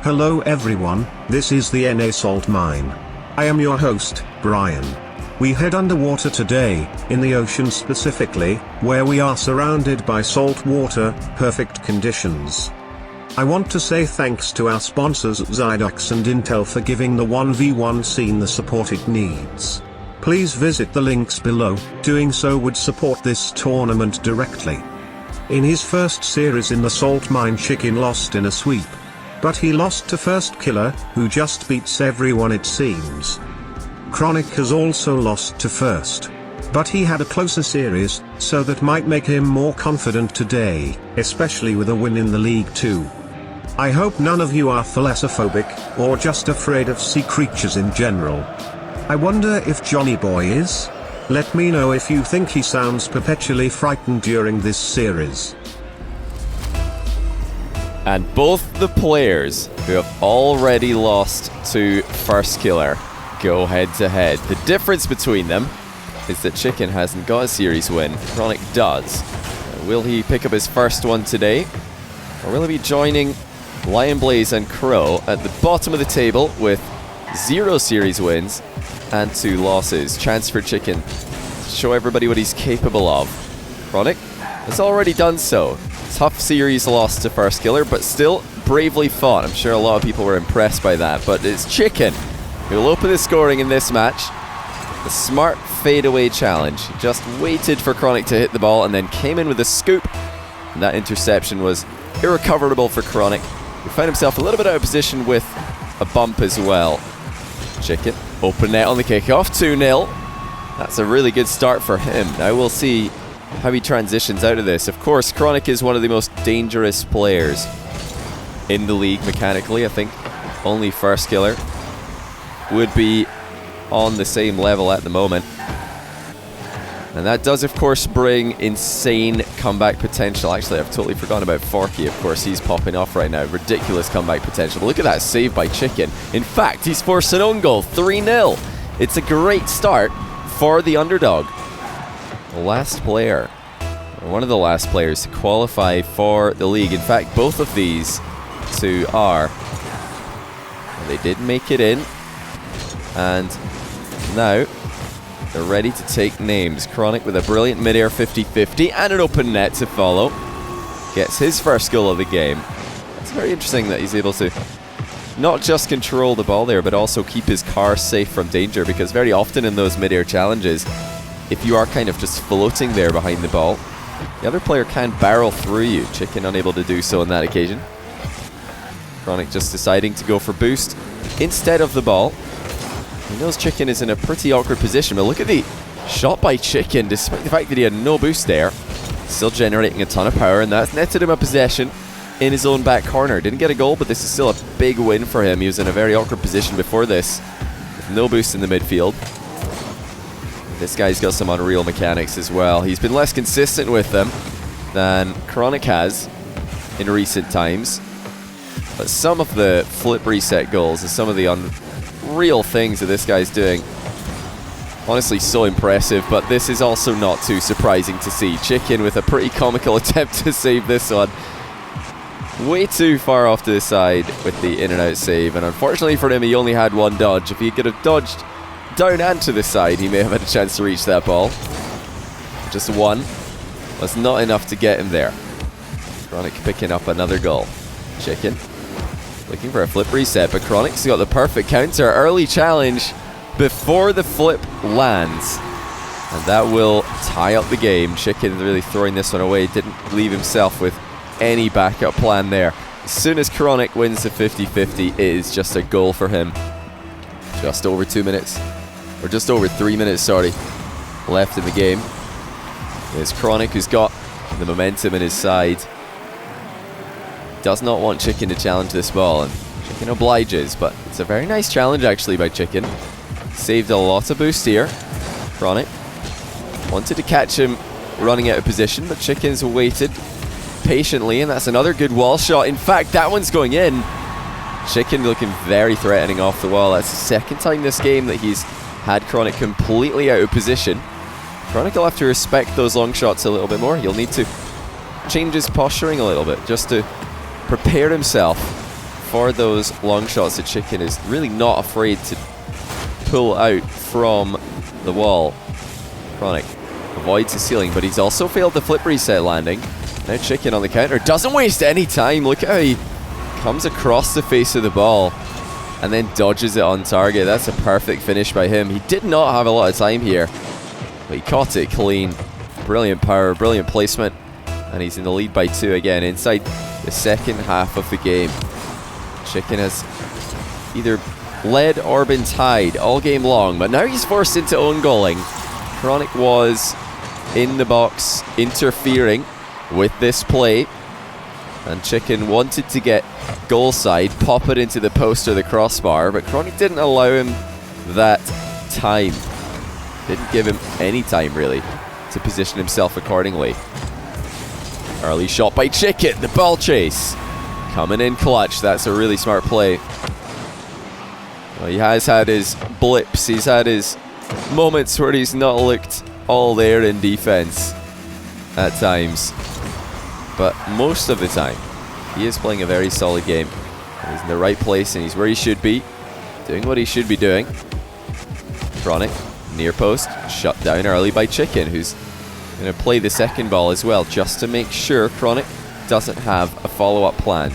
Hello everyone, this is the NA Salt Mine. I am your host, Brian. We head underwater today, in the ocean specifically, where we are surrounded by salt water, perfect conditions. I want to say thanks to our sponsors Zydox and Intel for giving the 1v1 scene the support it needs. Please visit the links below, doing so would support this tournament directly. In his first series in the salt mine, Chicken lost in a sweep. But he lost to First Killer, who just beats everyone it seems. Chronic has also lost to First. But he had a closer series, so that might make him more confident today, especially with a win in the league too. I hope none of you are thalassophobic, or just afraid of sea creatures in general. I wonder if Johnny Boy is? Let me know if you think he sounds perpetually frightened during this series. And both the players who have already lost to First Killer go head to head. The difference between them is that Chicken hasn't got a series win, Chronic does. Will he pick up his first one today? Or will he be joining Lion Blaze and Crow at the bottom of the table with 0 series wins and 2 losses? Chance for Chicken to show everybody what he's capable of. Chronic has already done so. Tough series loss to First Killer, but still bravely fought. I'm sure a lot of people were impressed by that, but it's Chicken who will open the scoring in this match. The smart fadeaway challenge. He just waited for Chronic to hit the ball and then came in with a scoop. And that interception was irrecoverable for Chronic, who found himself a little bit out of position with a bump as well. Chicken, open net on the kickoff, 2-0. That's a really good start for him. Now we'll see how he transitions out of this. Of course, Chronic is one of the most dangerous players in the league mechanically. I think only First Killer would be on the same level at the moment. And that does, of course, bring insane comeback potential. Actually, I've totally forgotten about Forky. Of course, he's popping off right now. Ridiculous comeback potential. But look at that save by Chicken. In fact, he's forced an own goal. 3-0. It's a great start for the underdog. The last player, or one of the last players to qualify for the league. In fact, both of these two are. They did make it in. And now they're ready to take names. Chronic with a brilliant mid-air 50-50 and an open net to follow. Gets his first goal of the game. It's very interesting that he's able to not just control the ball there, but also keep his car safe from danger, because very often in those mid-air challenges, if you are kind of just floating there behind the ball, the other player can barrel through you. Chicken unable to do so on that occasion. Chronic just deciding to go for boost instead of the ball. He knows Chicken is in a pretty awkward position, but look at the shot by Chicken, despite the fact that he had no boost there. Still generating a ton of power, and that's netted him a possession in his own back corner. Didn't get a goal, but this is still a big win for him. He was in a very awkward position before this, with no boost in the midfield. This guy's got some unreal mechanics as well. He's been less consistent with them than Chronic has in recent times. But some of the flip reset goals and some of the unreal things that this guy's doing, honestly so impressive. But this is also not too surprising to see. Chicken with a pretty comical attempt to save this one. Way too far off to the side with the in and out save. And unfortunately for him, he only had one dodge. If he could have dodged down and to the side, he may have had a chance to reach that ball. Just one was not enough to get him there. Chronic picking up another goal. Chicken looking for a flip reset, but Chronic's got the perfect counter. Early challenge before the flip lands, and that will tie up the game. Chicken really throwing this one away. Didn't leave himself with any backup plan there. As soon as Chronic wins the 50-50, it is just a goal for him. Just over 2 minutes. Or just over 3 minutes, sorry, left in the game. It's Chronic who's got the momentum in his side. Does not want Chicken to challenge this ball, and Chicken obliges, but it's a very nice challenge actually by Chicken. Saved a lot of boost here. Chronic wanted to catch him running out of position, but Chicken's waited patiently, and that's another good wall shot. In fact, that one's going in. Chicken looking very threatening off the wall. That's the second time this game that he's had Chronic completely out of position. Chronic will have to respect those long shots a little bit more. He'll need to change his posturing a little bit just to prepare himself for those long shots that Chicken is really not afraid to pull out from the wall. Chronic avoids the ceiling, but he's also failed the flip reset landing. Now Chicken on the counter doesn't waste any time. Look how he comes across the face of the ball and then dodges it on target. That's a perfect finish by him. He did not have a lot of time here, but he caught it clean. Brilliant power, brilliant placement, and he's in the lead by 2 again inside the second half of the game. Chicken has either led or been tied all game long, but now he's forced into own goaling. Chronic was in the box interfering with this play, and Chicken wanted to get goal side, pop it into the post or the crossbar, but Chronic didn't allow him that time. Didn't give him any time really to position himself accordingly. Early shot by Chicken, the ball chase coming in clutch. That's a really smart play. Well, he has had his blips, he's had his moments where he's not looked all there in defense at times, but most of the time he is playing a very solid game. He's in the right place and he's where he should be, doing what he should be doing. Chronic, near post, shut down early by Chicken, who's going to play the second ball as well, just to make sure Chronic doesn't have a follow-up planned.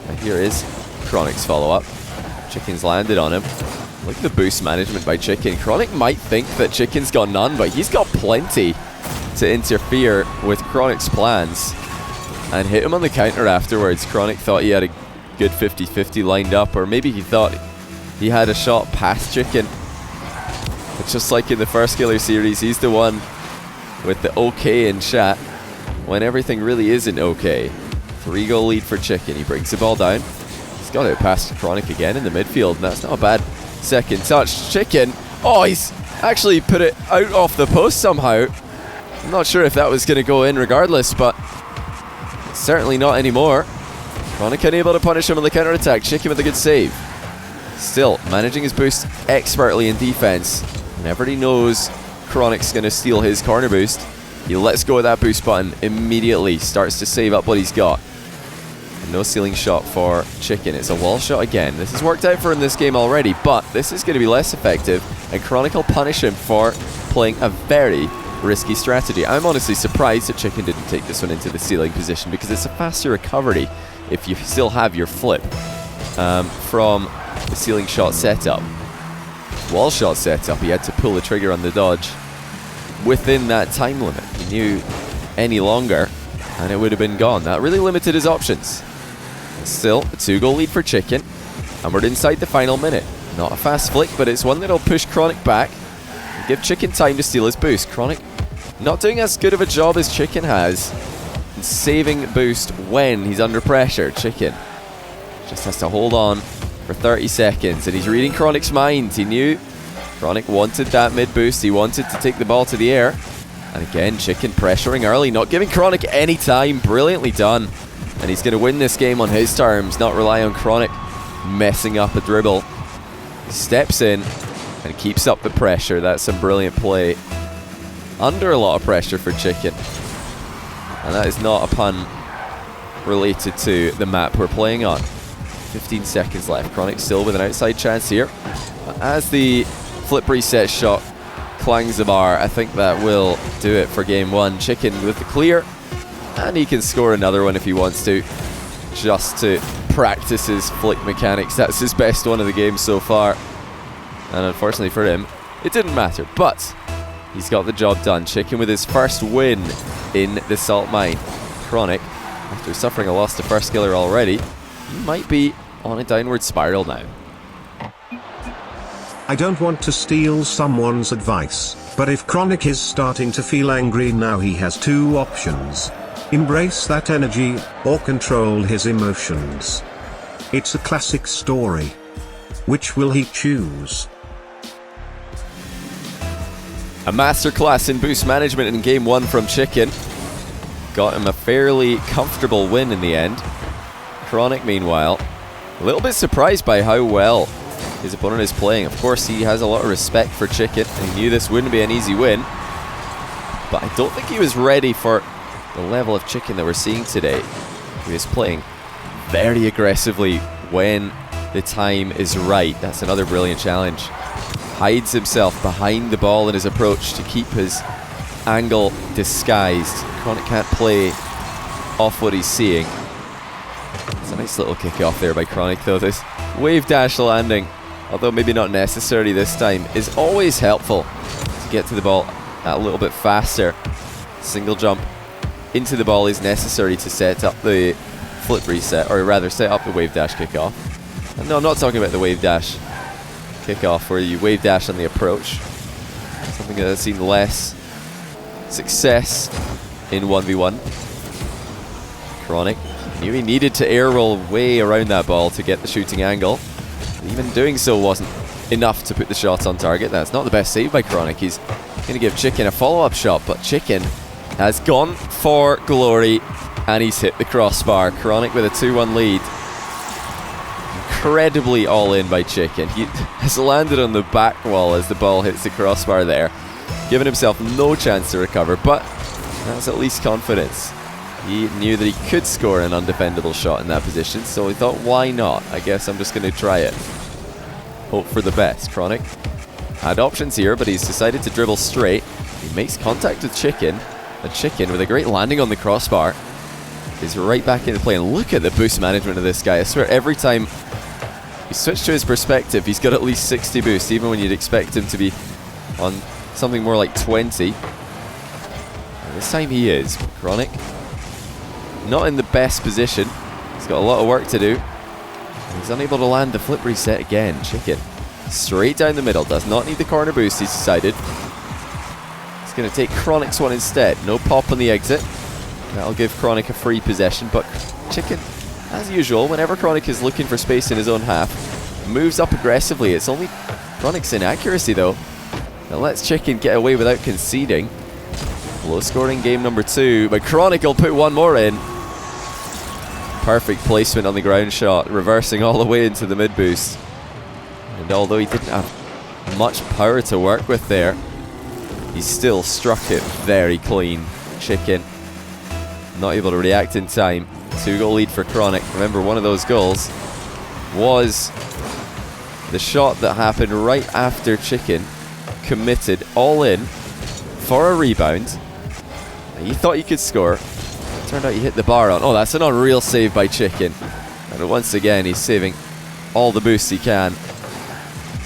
And here is Chronic's follow-up. Chicken's landed on him. Look at the boost management by Chicken. Chronic might think that Chicken's got none, but he's got plenty to interfere with Chronic's plans and hit him on the counter afterwards. Chronic thought he had a good 50-50 lined up, or maybe he thought he had a shot past Chicken. But just like in the first Killer series, he's the one with the okay in chat when everything really isn't okay. 3-goal lead for Chicken. He brings the ball down. He's got it past Chronic again in the midfield, and that's not a bad second touch. Chicken, oh, he's actually put it out off the post somehow. I'm not sure if that was going to go in regardless, but certainly not anymore. Chronic unable to punish him on the counter attack. Chicken with a good save. Still managing his boost expertly in defense. Whenever he knows Chronic's going to steal his corner boost, he lets go of that boost button immediately, starts to save up what he's got. And no ceiling shot for Chicken. It's a wall shot again. This has worked out for him this game already, but this is going to be less effective, and Chronic will punish him for playing a very risky strategy. I'm honestly surprised that Chicken didn't take this one into the ceiling position, because it's a faster recovery if you still have your flip from the ceiling shot setup. Wall shot setup, he had to pull the trigger on the dodge within that time limit. He knew any longer and it would have been gone. That really limited his options. Still, a 2-goal lead for Chicken, and we're inside the final minute. Not a fast flick, but it's one that'll push Chronic back and give Chicken time to steal his boost. Chronic not doing as good of a job as Chicken has in saving boost when he's under pressure. Chicken just has to hold on for 30 seconds, and he's reading Chronic's mind. He knew Chronic wanted that mid boost. He wanted to take the ball to the air. And again, Chicken pressuring early, not giving Chronic any time. Brilliantly done. And he's going to win this game on his terms, not rely on Chronic messing up a dribble. He steps in and keeps up the pressure. That's some brilliant play under a lot of pressure for Chicken. And that is not a pun related to the map we're playing on. 15 seconds left. Chronic still with an outside chance here. But as the flip reset shot clangs the bar, I think that will do it for game one. Chicken with the clear, and he can score another one if he wants to, just to practice his flick mechanics. That's his best one of the game so far, and unfortunately for him, it didn't matter, but he's got the job done. Chicken with his first win in the Salt Mine. Chronic, after suffering a loss to First Killer already, he might be on a downward spiral now. I don't want to steal someone's advice, but if Chronic is starting to feel angry now, he has 2 options. Embrace that energy, or control his emotions. It's a classic story. Which will he choose? A masterclass in boost management in game 1 from Chicken. Got him a fairly comfortable win in the end. Chronic, meanwhile, a little bit surprised by how well his opponent is playing. Of course, he has a lot of respect for Chicken, and he knew this wouldn't be an easy win. But I don't think he was ready for the level of Chicken that we're seeing today. He was playing very aggressively when the time is right. That's another brilliant challenge. Hides himself behind the ball in his approach to keep his angle disguised. Chronic can't play off what he's seeing. It's a nice little kick-off there by Chronic, though. This wave dash landing, although maybe not necessary this time, is always helpful to get to the ball a little bit faster. Single jump into the ball is necessary to set up the flip reset, or rather set up the wave dash kickoff. And no, I'm not talking about the wave dash kickoff where you wave dash on the approach. Something that I've seen less success in 1v1. Chronic knew he needed to air roll way around that ball to get the shooting angle. Even doing so wasn't enough to put the shot on target. That's not the best save by Chronic. He's going to give Chicken a follow-up shot, but Chicken has gone for glory and he's hit the crossbar. Chronic with a 2-1 lead. Incredibly all in by Chicken. He has landed on the back wall as the ball hits the crossbar there, giving himself no chance to recover, but that's at least confidence. He knew that he could score an undefendable shot in that position, so he thought, why not? I guess I'm just going to try it. Hope for the best. Chronic had options here, but he's decided to dribble straight. He makes contact with Chicken, and Chicken, with a great landing on the crossbar, is right back into play. And look at the boost management of this guy. I swear, every time you switch to his perspective, he's got at least 60 boost, even when you'd expect him to be on something more like 20. And this time he is. Chronic not in the best position. He's got a lot of work to do. He's unable to land the flip reset again. Chicken straight down the middle. Does not need the corner boost, he's decided. He's going to take Chronic's one instead. No pop on the exit. That'll give Chronic a free possession, but Chicken, as usual, whenever Chronic is looking for space in his own half, moves up aggressively. It's only Chronic's inaccuracy, though, that lets Chicken get away without conceding. Low-scoring game number 2, but Chronic will put one more in. Perfect placement on the ground shot, reversing all the way into the mid-boost. And although he didn't have much power to work with there, he still struck it very clean. Chicken not able to react in time. 2-goal lead for Chronic. Remember, one of those goals was the shot that happened right after Chicken committed all in for a rebound. He thought he could score. Turned out he hit the bar on. Oh, that's an unreal save by Chicken. And once again, he's saving all the boosts he can.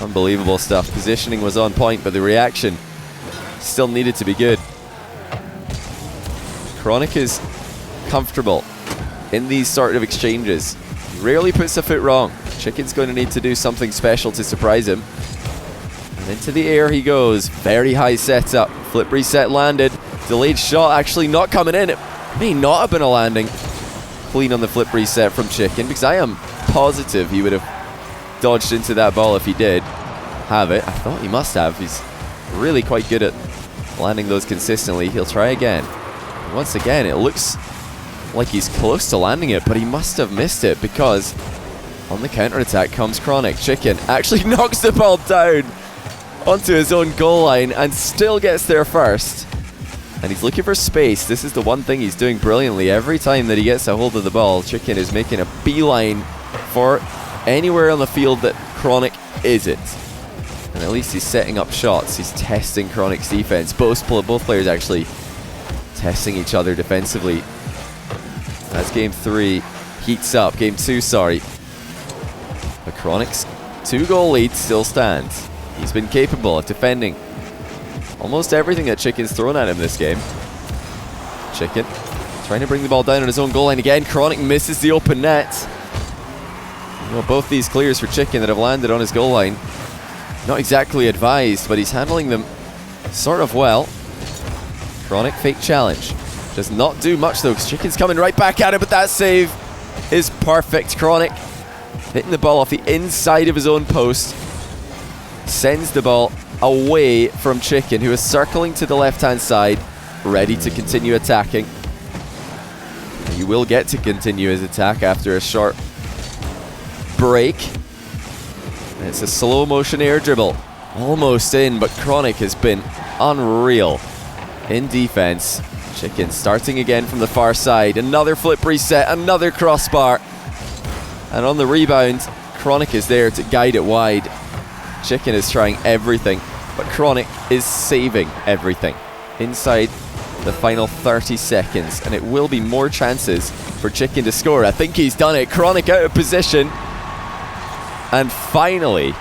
Unbelievable stuff. Positioning was on point, but the reaction still needed to be good. Chronic is comfortable in these sort of exchanges. He rarely puts a foot wrong. Chicken's going to need to do something special to surprise him. And into the air he goes. Very high setup. Flip reset landed. Delayed shot actually not coming in. It may not have been a landing. Clean on the flip reset from Chicken, because I am positive he would have dodged into that ball if he did have it. I thought he must have. He's really quite good at landing those consistently. He'll try again. And once again, it looks like he's close to landing it, but he must have missed it, because on the counter-attack comes Chronic. Chicken actually knocks the ball down onto his own goal line and still gets there first. And he's looking for space. This is the one thing he's doing brilliantly. Every time that he gets a hold of the ball, Chicken is making a beeline for anywhere on the field that Chronic isn't. And at least he's setting up shots. He's testing Chronic's defense. Both players actually testing each other defensively. As game 3 heats up. Game 2, sorry. But Chronic's 2-goal lead still stands. He's been capable of defending almost everything that Chicken's thrown at him this game. Chicken trying to bring the ball down on his own goal line again. Chronic misses the open net. You know, both these clears for Chicken that have landed on his goal line, not exactly advised, but he's handling them sort of well. Chronic fake challenge. Does not do much though, because Chicken's coming right back at it, but that save is perfect. Chronic hitting the ball off the inside of his own post. Sends the ball away from Chicken, who is circling to the left-hand side, ready to continue attacking. He will get to continue his attack after a short break. And it's a slow motion air dribble. Almost in, but Chronic has been unreal in defense. Chicken starting again from the far side. Another flip reset, another crossbar. And on the rebound, Chronic is there to guide it wide. Chicken is trying everything, but Chronic is saving everything inside the final 30 seconds, and it will be more chances for Chicken to score. I think he's done it. Chronic out of position, and finally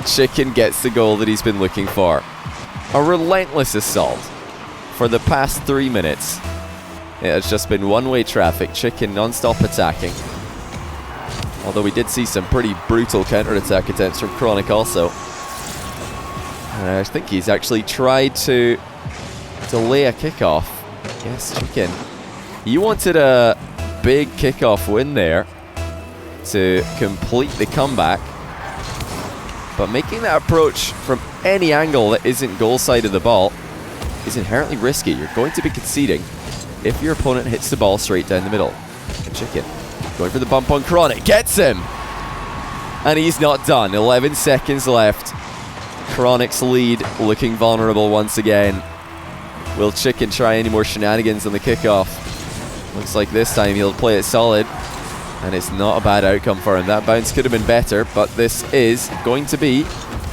Chicken gets the goal that he's been looking for. A relentless assault for the past 3 minutes. It has just been one-way traffic. Chicken non-stop attacking, although we did see some pretty brutal counter-attack attempts from Chronic also. I think he's actually tried to delay a kickoff. Yes, Chicken. He wanted a big kickoff win there to complete the comeback. But making that approach from any angle that isn't goal side of the ball is inherently risky. You're going to be conceding if your opponent hits the ball straight down the middle. And Chicken going for the bump on Chronic. Gets him! And he's not done. 11 seconds left. Chronic's lead looking vulnerable once again. Will Chicken try any more shenanigans on the kickoff? Looks like this time he'll play it solid. And it's not a bad outcome for him. That bounce could have been better, but this is going to be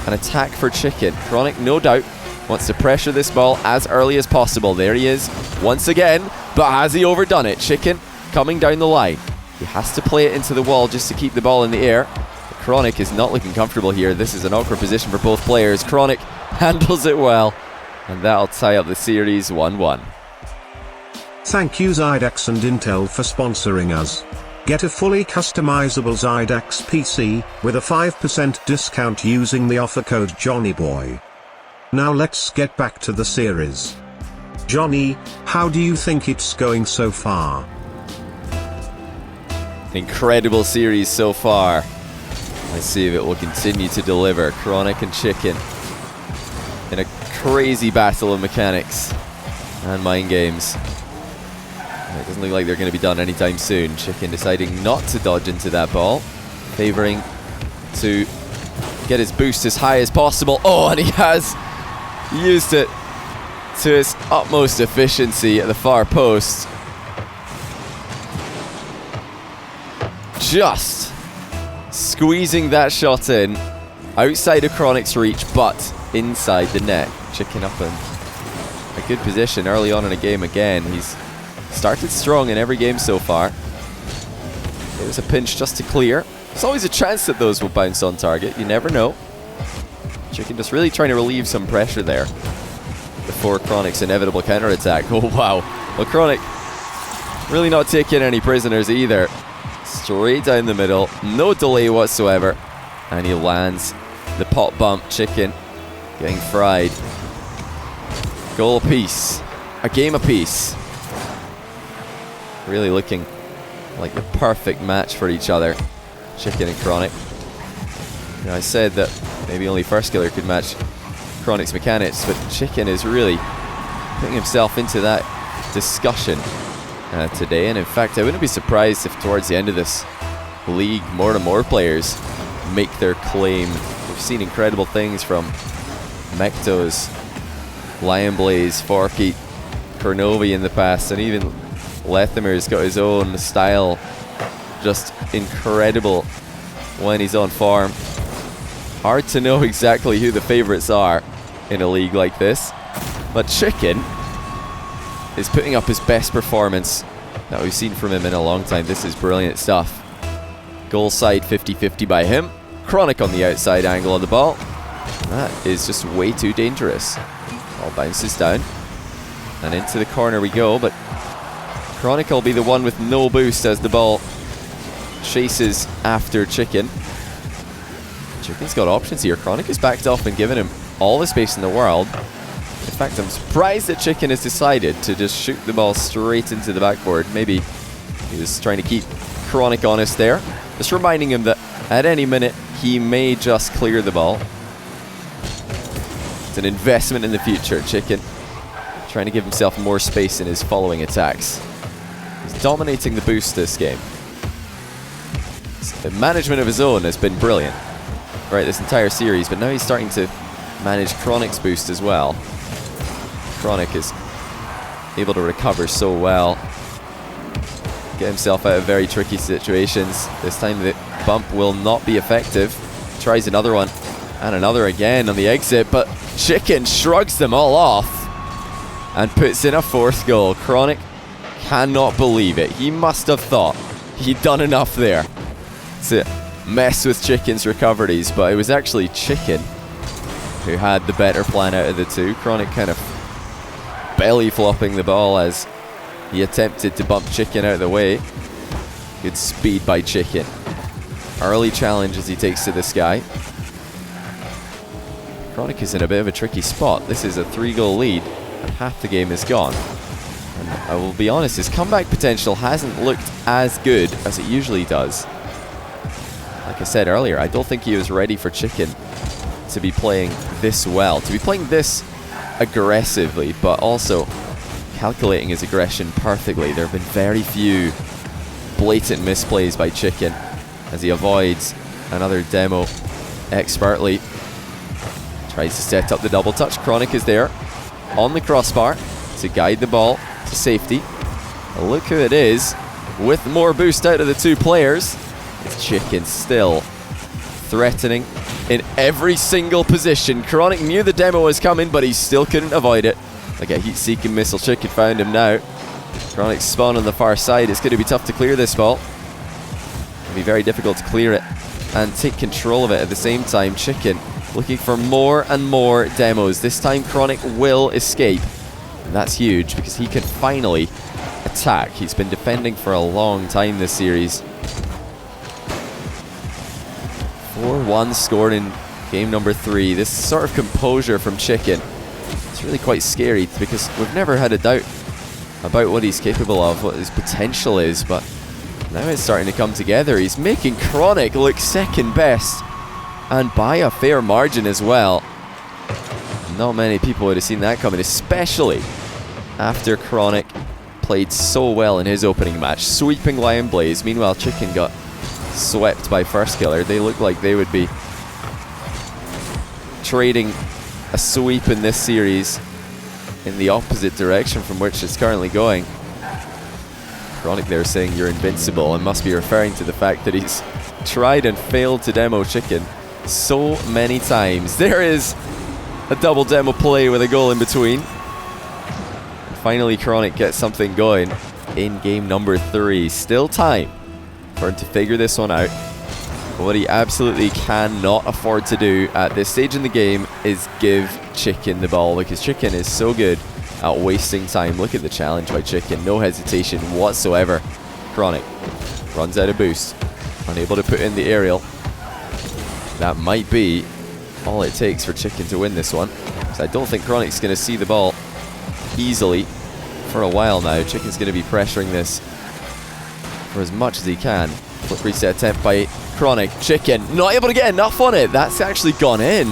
an attack for Chicken. Chronic, no doubt, wants to pressure this ball as early as possible. There he is once again, but has he overdone it? Chicken coming down the line. He has to play it into the wall just to keep the ball in the air. But Chronic is not looking comfortable here. This is an awkward position for both players. Chronic handles it well, and that'll tie up the series 1-1. Thank you Zydex and Intel for sponsoring us. Get a fully customizable Zydex PC with a 5% discount using the offer code JOHNNYBOY. Now let's get back to the series. Johnny, how do you think it's going so far? Incredible series so far. Let's see if it will continue to deliver. Chronic and Chicken in a crazy battle of mechanics and mind games. It doesn't look like they're going to be done anytime soon. Chicken deciding not to dodge into that ball, favoring to get his boost as high as possible. Oh, and he has used it to his utmost efficiency at the far post. Just squeezing that shot in outside of Chronic's reach, but inside the net. Chicken up in a good position early on in a game again. He's started strong in every game so far. It was a pinch just to clear. There's always a chance that those will bounce on target. You never know. Chicken just really trying to relieve some pressure there before Chronic's inevitable counterattack. Oh, wow. Well, Chronic really not taking any prisoners either. Straight down the middle. No delay whatsoever. And he lands the pop bump. Chicken getting fried. Goal apiece. A game apiece. Really looking like the perfect match for each other, Chicken and Chronic. You know, I said that maybe only First Killer could match Chronic's mechanics, but Chicken is really putting himself into that discussion today. And in fact, I wouldn't be surprised if towards the end of this league, more and more players make their claim. We've seen incredible things from Mektos, Lionblaze, Forky, Kornovi in the past, and even Lethamir's got his own style, just incredible when he's on form. Hard to know exactly who the favorites are in a league like this, but Chicken is putting up his best performance that we've seen from him in a long time. This is brilliant stuff. Goal side 50-50 by him. Chronic on the outside angle of the ball. That is just way too dangerous. Ball bounces down and into the corner we go, but Chronic will be the one with no boost as the ball chases after Chicken. Chicken's got options here. Chronic is backed off and given him all the space in the world. In fact, I'm surprised that Chicken has decided to just shoot the ball straight into the backboard. Maybe he was trying to keep Chronic honest there. Just reminding him that at any minute he may just clear the ball. It's an investment in the future. Chicken trying to give himself more space in his following attacks. He's dominating the boost this game. The management of his own has been brilliant right this entire series, but now he's starting to manage Chronic's boost as well. Chronic is able to recover so well. get himself out of very tricky situations. This time the bump will not be effective. Tries another one, and another again on the exit, but Chicken shrugs them all off and puts in a 4th goal. Chronic cannot believe it. He must have thought he'd done enough there to mess with Chicken's recoveries, but it was actually Chicken who had the better plan out of the two. Chronic kind of belly flopping the ball as he attempted to bump Chicken out of the way. Good speed by Chicken. Early challenge as he takes to the sky. Chronic is in a bit of a tricky spot. This is a 3-goal lead, and half the game is gone. And I will be honest, his comeback potential hasn't looked as good as it usually does. Like I said earlier, I don't think he was ready for Chicken to be playing this well, to be playing this aggressively, but also calculating his aggression perfectly. There have been very few blatant misplays by Chicken as he avoids another demo expertly. Tries to set up the double touch. Chronic is there on the crossbar to guide the ball to safety. And look who it is with more boost out of the two players. It's Chicken still threatening in every single position. Chronic knew the demo was coming, but he still couldn't avoid it. Like a heat-seeking missile. Chicken found him now. Chronic spawn on the far side. It's going to be tough to clear this ball. It'll be very difficult to clear it and take control of it at the same time. Chicken looking for more and more demos. This time Chronic will escape. And that's huge because he can finally attack. He's been defending for a long time this series. 4-1 scored in game number 3. This sort of composure from Chicken, it's really quite scary because we've never had a doubt about what he's capable of, what his potential is, but now it's starting to come together. He's making Chronic look second best, and by a fair margin as well. Not many people would have seen that coming, especially after Chronic played so well in his opening match, sweeping Lion Blaze. Meanwhile, Chicken got swept by First Killer. They look like they would be trading a sweep in this series in the opposite direction from which it's currently going. Chronic there saying you're invincible, and must be referring to the fact that he's tried and failed to demo Chicken so many times. There is a double demo play with a goal in between. And finally Chronic gets something going in game number 3. Still time for him to figure this one out. But what he absolutely cannot afford to do at this stage in the game is give Chicken the ball, because Chicken is so good at wasting time. Look at the challenge by Chicken, no hesitation whatsoever. Chronic runs out of boost, unable to put in the aerial. That might be all it takes for Chicken to win this one, because I don't think Chronic's going to see the ball easily for a while now. Chicken's going to be pressuring this for as much as he can. Flip reset attempt by Chronic. Chicken not able to get enough on it. That's actually gone in.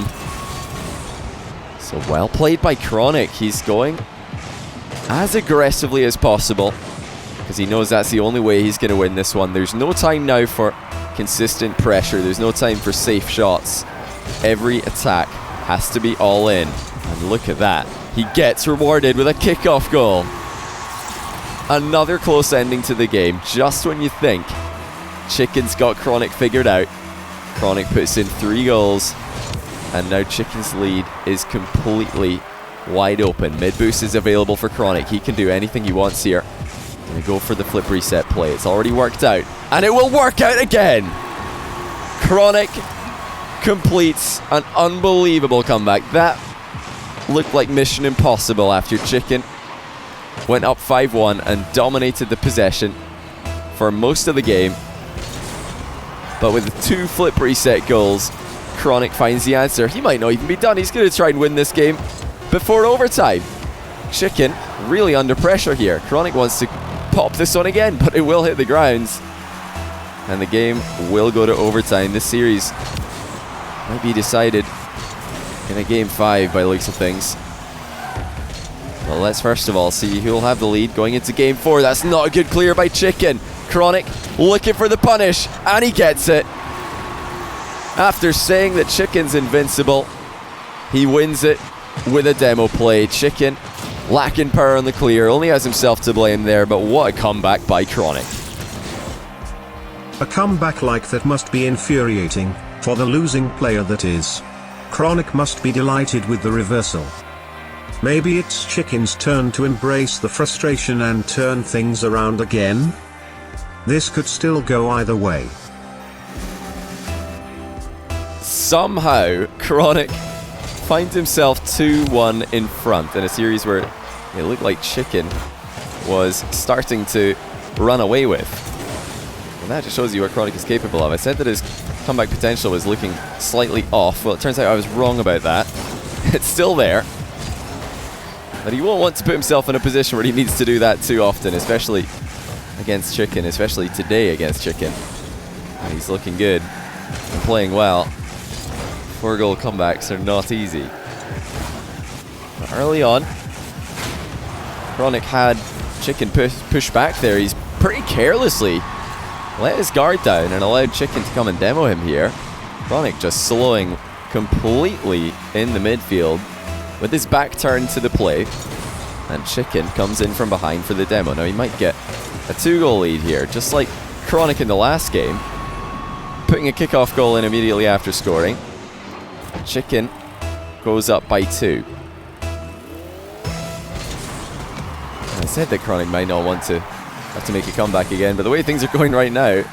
So well played by Chronic. He's going as aggressively as possible because he knows that's the only way he's going to win this one. There's no time now for consistent pressure. There's no time for safe shots. Every attack has to be all in. And look at that. He gets rewarded with a kickoff goal. Another close ending to the game. Just when you think Chicken's got Chronic figured out, Chronic puts in 3 goals, and now Chicken's lead is completely wide open. Mid boost is available for Chronic. He can do anything he wants here. Gonna go for the flip reset play. It's already worked out, and it will work out again. Chronic completes an unbelievable comeback. That looked like mission impossible after Chicken went up 5-1 and dominated the possession for most of the game. But with 2 flip reset goals, Chronic finds the answer. He might not even be done. He's going to try and win this game before overtime. Chicken really under pressure here. Chronic wants to pop this one again, but it will hit the grounds. And the game will go to overtime. This series might be decided in a game 5 by the looks of things. Well, let's first of all see who'll have the lead going into game 4. That's not a good clear by Chicken. Chronic looking for the punish, and he gets it. After saying that Chicken's invincible, he wins it with a demo play. Chicken lacking power on the clear, only has himself to blame there, but what a comeback by Chronic. A comeback like that must be infuriating, for the losing player that is. Chronic must be delighted with the reversal. Maybe it's Chicken's turn to embrace the frustration and turn things around again? This could still go either way. Somehow, Chronic finds himself 2-1 in front in a series where it looked like Chicken was starting to run away with. And that just shows you what Chronic is capable of. I said that his comeback potential was looking slightly off. Well, it turns out I was wrong about that. It's still there. But he won't want to put himself in a position where he needs to do that too often, especially against Chicken, especially today against Chicken. And he's looking good and playing well. 4-goal comebacks are not easy. But early on, Chronic had Chicken push back there. He's pretty carelessly let his guard down and allowed Chicken to come and demo him here. Chronic just slowing completely in the midfield with his back turned to the play. And Chicken comes in from behind for the demo. Now he might get a 2-goal lead here, just like Chronic in the last game, putting a kickoff goal in immediately after scoring. Chicken goes up by 2. I said that Chronic might not want to have to make a comeback again, but the way things are going right now,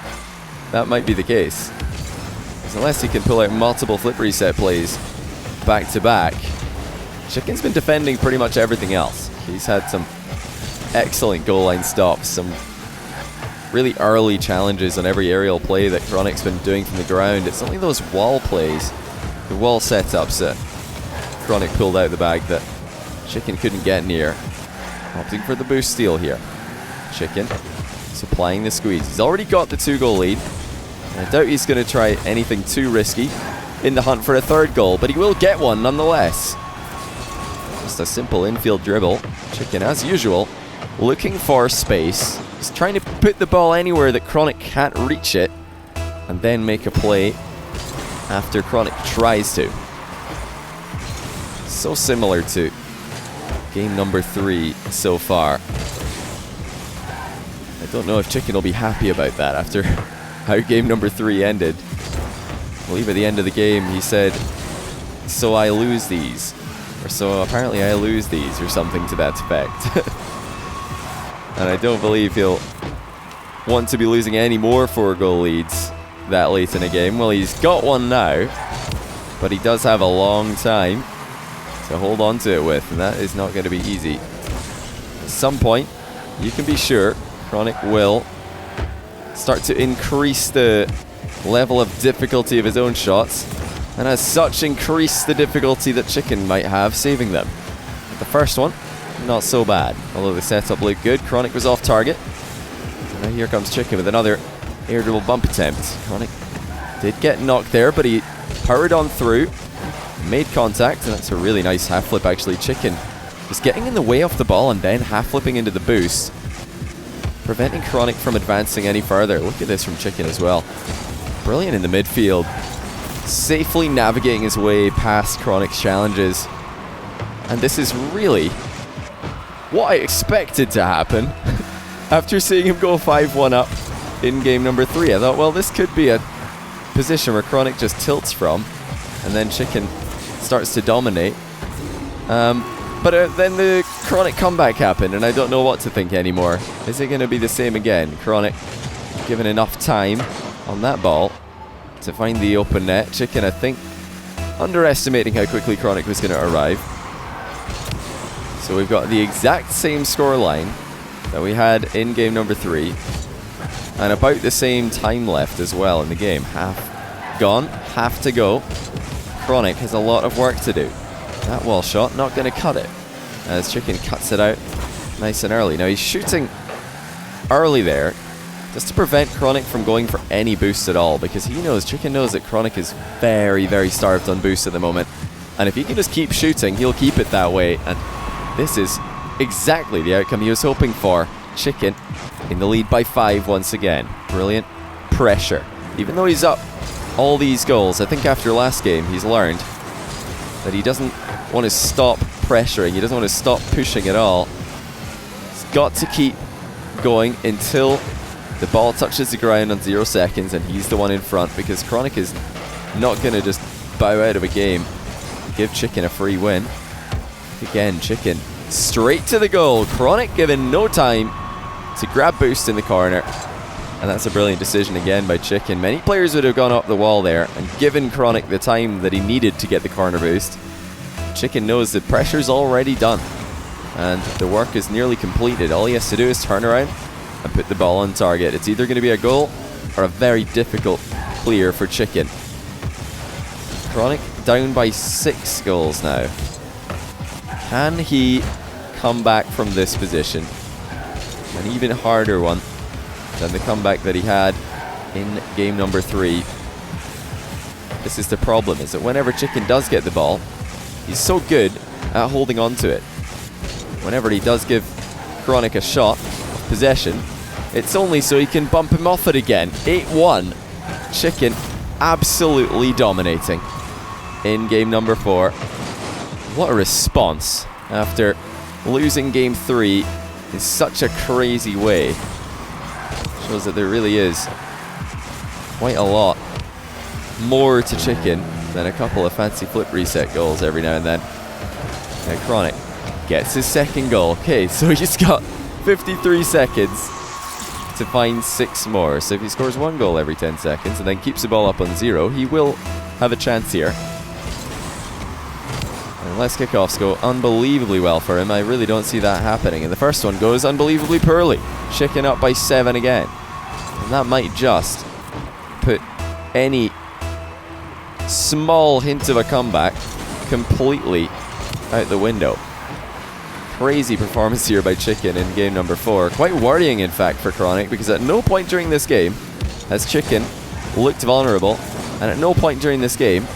that might be the case. Because unless he can pull out multiple flip reset plays back to back, Chicken's been defending pretty much everything else. He's had some excellent goal line stops, some really early challenges on every aerial play that Chronic's been doing from the ground. It's only those wall plays, the wall setups that Chronic pulled out of the bag that Chicken couldn't get near. Opting for the boost steal here. Chicken supplying the squeeze. He's already got the 2-goal lead. I doubt he's going to try anything too risky in the hunt for a 3rd goal, but he will get one nonetheless. Just a simple infield dribble. Chicken, as usual, looking for space. He's trying to put the ball anywhere that Chronic can't reach it, and then make a play after Chronic tries to. So similar to game number 3 so far. I don't know if Chicken will be happy about that after how game number 3 ended. I believe at the end of the game he said, "So I lose these." Or "So apparently I lose these," or something to that effect. And I don't believe he'll want to be losing any more 4-goal leads that late in a game. Well, he's got one now, but he does have a long time to hold on to it with, and that is not going to be easy. At some point, you can be sure Chronic will start to increase the level of difficulty of his own shots, and as such increase the difficulty that Chicken might have saving them. The first one, not so bad, although the setup looked good. Chronic was off target. And now here comes Chicken with another air dribble bump attempt. Chronic did get knocked there, but he powered on through, made contact, and that's a really nice half flip actually. Chicken just getting in the way off the ball and then half flipping into the boost, preventing Chronic from advancing any further. Look at this from Chicken as well. Brilliant in the midfield, safely navigating his way past Chronic's challenges. And this is really what I expected to happen after seeing him go 5-1 up in game number 3. I thought, well, this could be a position where Chronic just tilts from, and then Chicken starts to dominate. But then the Chronic comeback happened, and I don't know what to think anymore. Is it going to be the same again? Chronic given enough time on that ball to find the open net. Chicken, I think, underestimating how quickly Chronic was going to arrive. So we've got the exact same scoreline that we had in game number 3, and about the same time left as well in the game. Half gone, half to go. Chronic has a lot of work to do. That wall shot not going to cut it, as Chicken cuts it out nice and early. Now he's shooting early there just to prevent Chronic from going for any boost at all, because Chicken knows that Chronic is very, very starved on boost at the moment, and if he can just keep shooting, he'll keep it that way. And this is exactly the outcome he was hoping for. Chicken in the lead by 5 once again. Brilliant pressure. Even though he's up all these goals, I think after last game he's learned that he doesn't want to stop pressuring. He doesn't want to stop pushing at all. He's got to keep going until The ball touches the ground on 0 seconds, and he's the one in front because Chronic is not going to just bow out of a game. Give Chicken a free win. Again, Chicken straight to the goal. Chronic given no time to grab boost in the corner. And that's a brilliant decision again by Chicken. Many players would have gone up the wall there and given Chronic the time that he needed to get the corner boost. Chicken knows the pressure's already done and the work is nearly completed. All he has to do is turn around and put the ball on target. It's either going to be a goal or a very difficult clear for Chicken. Chronic down by 6 goals now. Can he come back from this position? An even harder one than the comeback that he had in game number 3. This is the problem, is that whenever Chicken does get the ball, he's so good at holding on to it. Whenever he does give Chronic a shot of possession, it's only so he can bump him off it again. 8-1. Chicken absolutely dominating in game number 4. What a response after losing game 3 in such a crazy way. Shows that there really is quite a lot more to Chicken than a couple of fancy flip reset goals every now and then. Now Chronic gets his second goal. Okay, so he's got 53 seconds to find 6 more. So if he scores 1 goal every 10 seconds and then keeps the ball up on 0, he will have a chance here. Unless kickoffs go unbelievably well for him, I really don't see that happening. And the first one goes unbelievably poorly. Chicken up by 7 again. And that might just put any small hint of a comeback completely out the window. Crazy performance here by Chicken in game number 4. Quite worrying, in fact, for Chronic, because at no point during this game has Chicken looked vulnerable, and at no point during this game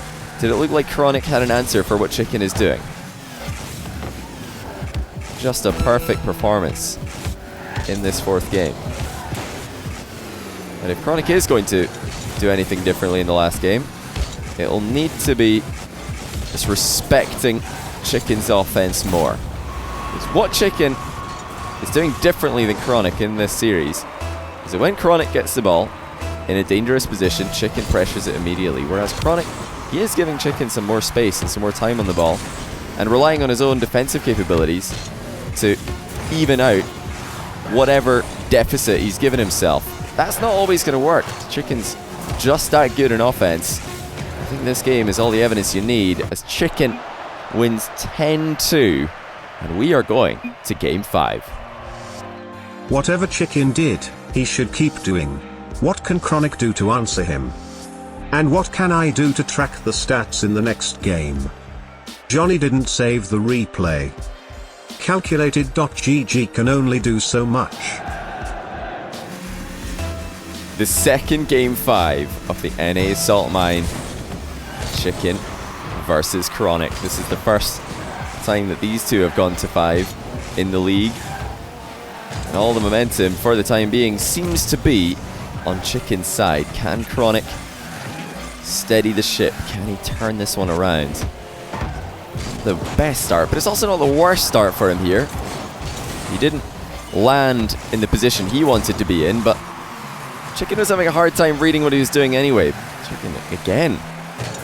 did it look like Chronic had an answer for what Chicken is doing. Just a perfect performance in this 4th game. And if Chronic is going to do anything differently in the last game, it'll need to be just respecting Chicken's offense more. Because what Chicken is doing differently than Chronic in this series is that when Chronic gets the ball in a dangerous position, Chicken pressures it immediately. Whereas Chronic, he is giving Chicken some more space and some more time on the ball and relying on his own defensive capabilities to even out whatever deficit he's given himself. That's not always going to work. Chicken's just that good in offense. I think this game is all the evidence you need as Chicken wins 10-2, and we are going to game 5. Whatever Chicken did, he should keep doing. What can Chronic do to answer him? And what can I do to track the stats in the next game? Johnny didn't save the replay. Calculated.gg can only do so much. The second game 5 of the NA Salt Mine. Chicken versus Chronic. This is the first time that these two have gone to 5 in the league. And all the momentum for the time being seems to be on Chicken's side. Can Chronic steady the ship? Can he turn this one around? The best start, but it's also not the worst start for him here. He didn't land in the position he wanted to be in, but Chicken was having a hard time reading what he was doing anyway. Chicken, again,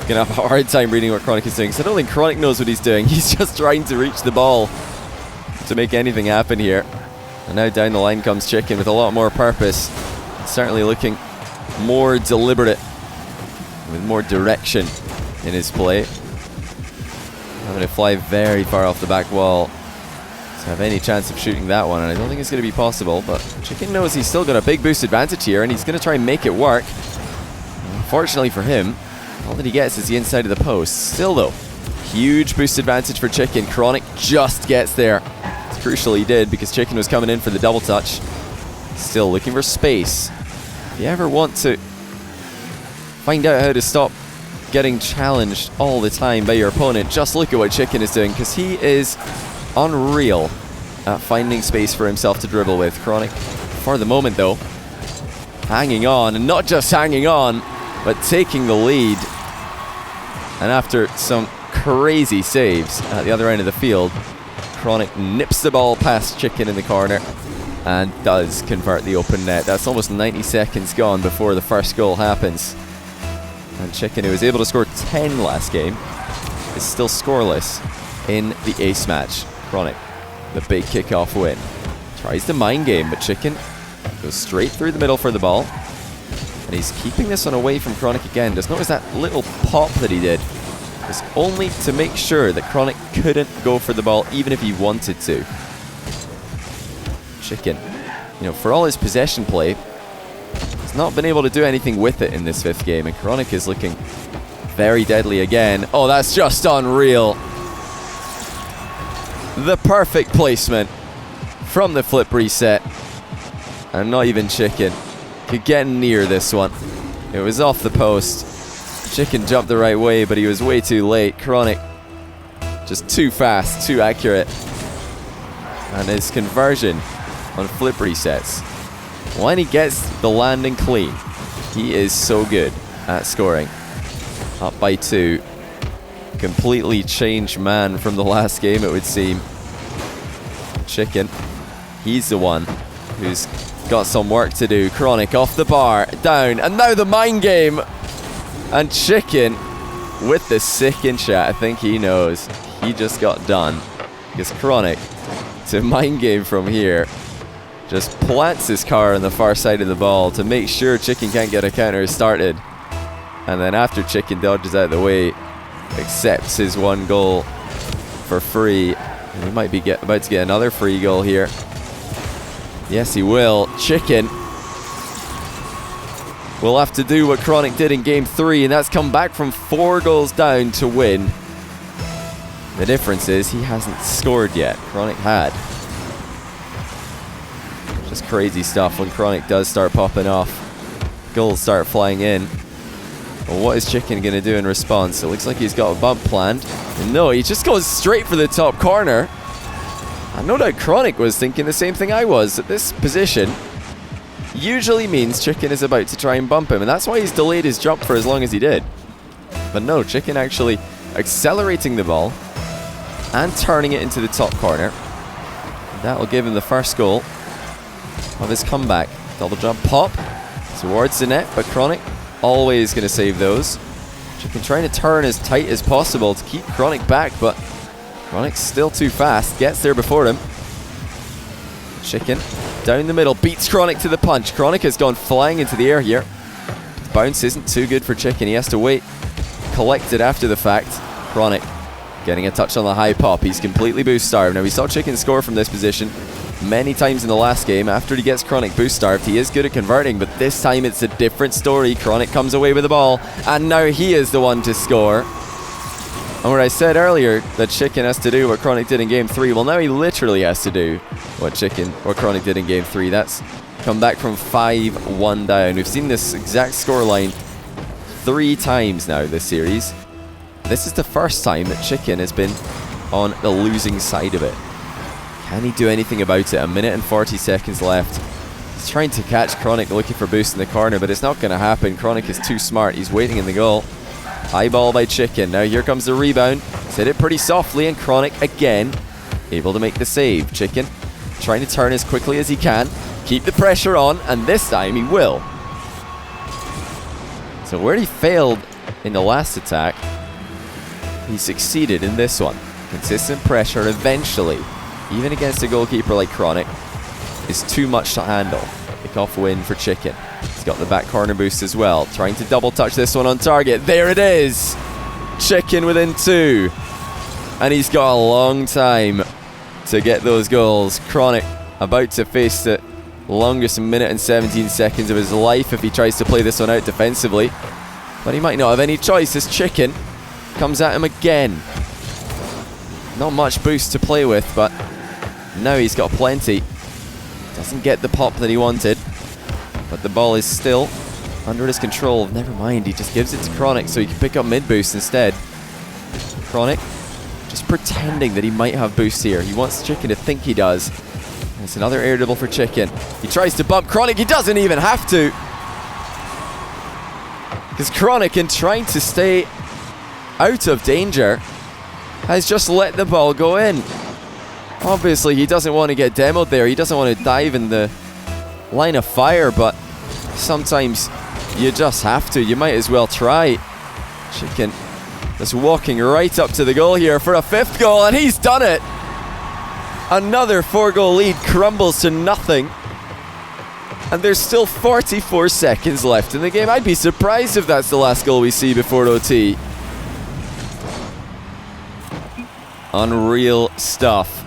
gonna have a hard time reading what Chronic is doing, so I don't think Chronic knows what he's doing. He's just trying to reach the ball to make anything happen here. And now down the line comes Chicken with a lot more purpose. Certainly looking more deliberate, with more direction in his play. Having to fly very far off the back wall to have any chance of shooting that one, and I don't think it's going to be possible, but Chicken knows he's still got a big boost advantage here, and he's going to try and make it work. Unfortunately for him, all that he gets is the inside of the post. Still though, huge boost advantage for Chicken. Chronic just gets there. It's crucial he did, because Chicken was coming in for the double touch. Still looking for space. If you ever want to find out how to stop getting challenged all the time by your opponent, just look at what Chicken is doing, because he is unreal at finding space for himself to dribble with. Chronic, for the moment though, hanging on, and not just hanging on, but taking the lead. And after some crazy saves at the other end of the field, Chronic nips the ball past Chicken in the corner and does convert the open net. That's almost 90 seconds gone before the first goal happens. And Chicken, who was able to score 10 last game, is still scoreless in the ace match. Chronic, the big kickoff win. Tries the mind game, but Chicken goes straight through the middle for the ball. And he's keeping this one away from Chronic again. Just notice that little pop that he did. It's only to make sure that Chronic couldn't go for the ball even if he wanted to. Chicken, for all his possession play, he's not been able to do anything with it in this 5th game, and Chronic is looking very deadly again. Oh, that's just unreal. The perfect placement from the flip reset, and not even Chicken could get near this one. It was off the post. Chicken jumped the right way, but he was way too late. Chronic just too fast, too accurate. And his conversion on flip resets, when he gets the landing clean, he is so good at scoring. Up by 2. Completely changed man from the last game, it would seem. Chicken, he's the one who's got some work to do. Chronic off the bar, down, and now the mind game. And Chicken with the sick in chat. I think he knows he just got done, because Chronic, to mind game from here, just plants his car on the far side of the ball to make sure Chicken can't get a counter started. And then after Chicken dodges out of the way, accepts his 1 goal for free. And he might be about to get another free goal here. Yes, he will. Chicken will have to do what Chronic did in game 3, and that's come back from 4 goals down to win. The difference is he hasn't scored yet. Chronic had. Just crazy stuff when Chronic does start popping off. Goals start flying in. Well, what is Chicken going to do in response? It looks like he's got a bump planned. And no, he just goes straight for the top corner. And no doubt Chronic was thinking the same thing I was. That this position usually means Chicken is about to try and bump him, and that's why he's delayed his jump for as long as he did. But no, Chicken actually accelerating the ball and turning it into the top corner. That will give him the first goal of his comeback. Double jump pop towards the net, but Chronic always going to save those. Chicken trying to turn as tight as possible to keep Chronic back, but Chronic's still too fast. Gets there before him. Chicken down the middle, beats Chronic to the punch. Chronic has gone flying into the air here. The bounce isn't too good for Chicken. He has to wait, collect it after the fact. Chronic getting a touch on the high pop. He's completely boost starved. Now we saw Chicken score from this position many times in the last game. After he gets Chronic boost starved, he is good at converting, but this time it's a different story. Chronic comes away with the ball, and now he is the one to score. And what I said earlier, that Chicken has to do what Chronic did in game 3, well, now he literally has to do what Chronic did in game 3. That's come back from 5-1 down. We've seen this exact scoreline 3 times now this series. This is the first time that Chicken has been on the losing side of it. Can he do anything about it? 1 minute and 40 seconds left. He's trying to catch Chronic looking for boost in the corner, but it's not going to happen. Chronic is too smart. He's waiting in the goal. High ball by Chicken. Now here comes the rebound. He's hit it pretty softly, and Chronic again able to make the save. Chicken trying to turn as quickly as he can. Keep the pressure on, and this time he will. So where he failed in the last attack, he succeeded in this one. Consistent pressure eventually, even against a goalkeeper like Chronic, is too much to handle. Kick-off win for Chicken. He's got the back corner boost as well. Trying to double touch this one on target. There it is! Chicken within 2. And he's got a long time to get those goals. Chronic about to face the longest minute and 17 seconds of his life if he tries to play this one out defensively. But he might not have any choice as Chicken comes at him again. Not much boost to play with, but now he's got plenty. Doesn't get the pop that he wanted, but the ball is still under his control. Never mind, he just gives it to Chronic so he can pick up mid boost instead. Chronic just pretending that he might have boost here. He wants Chicken to think he does. And it's another air dribble for Chicken. He tries to bump Chronic. He doesn't even have to, because Chronic, in trying to stay out of danger, has just let the ball go in. Obviously, he doesn't want to get demoed there. He doesn't want to dive in the line of fire, but sometimes you just have to. You might as well try. Chicken just walking right up to the goal here for a 5th goal, and he's done it. Another 4-goal lead crumbles to nothing. And there's still 44 seconds left in the game. I'd be surprised if that's the last goal we see before OT. Unreal stuff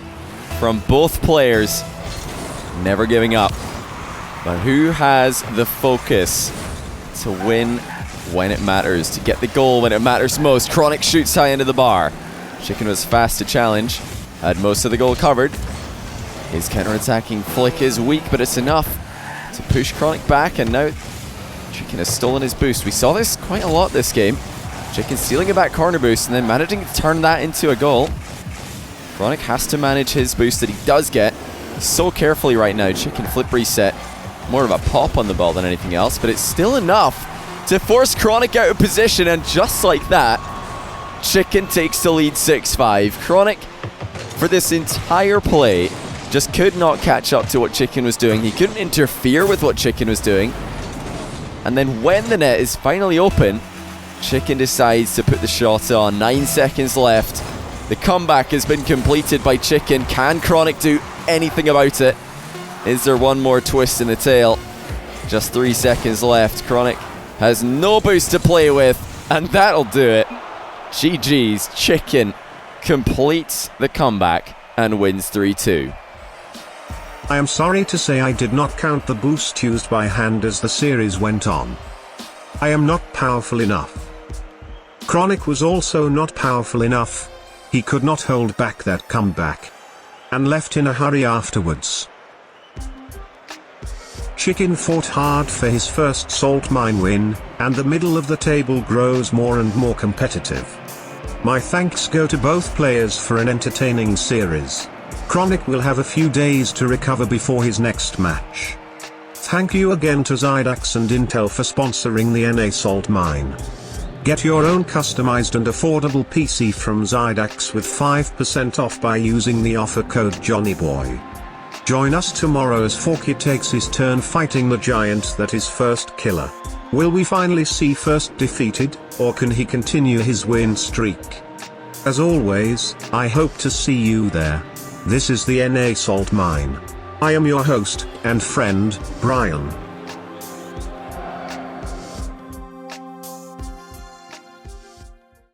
from both players. Never giving up. But who has the focus to win when it matters, to get the goal when it matters most? Chronic shoots high into the bar. Chicken was fast to challenge, had most of the goal covered. His counter-attacking flick is weak, but it's enough to push Chronic back, and now Chicken has stolen his boost. We saw this quite a lot this game. Chicken stealing a back corner boost and then managing to turn that into a goal. Chronic has to manage his boost that he does get so carefully right now. Chicken flip reset. More of a pop on the ball than anything else, but it's still enough to force Chronic out of position, and just like that, Chicken takes the lead 6-5. Chronic, for this entire play, just could not catch up to what Chicken was doing. He couldn't interfere with what Chicken was doing. And then when the net is finally open, Chicken decides to put the shot on. 9 seconds left. The comeback has been completed by Chicken. Can Chronic do anything about it? Is there one more twist in the tail? Just 3 seconds left. Chronic has no boost to play with, and that'll do it. GG's. Chicken completes the comeback and wins 3-2. I am sorry to say I did not count the boost used by hand as the series went on. I am not powerful enough. Chronic was also not powerful enough. He could not hold back that comeback, and left in a hurry afterwards. Chicken fought hard for his first salt mine win, and the middle of the table grows more and more competitive. My thanks go to both players for an entertaining series. Chronic will have a few days to recover before his next match. Thank you again to Zydax and Intel for sponsoring the NA Salt Mine. Get your own customized and affordable PC from Zydax with 5% off by using the offer code JOHNNYBOY. Join us tomorrow as Forky takes his turn fighting the giant that is First Killer. Will we finally see First defeated, or can he continue his win streak? As always, I hope to see you there. This is the NA Salt Mine. I am your host and friend, Brian.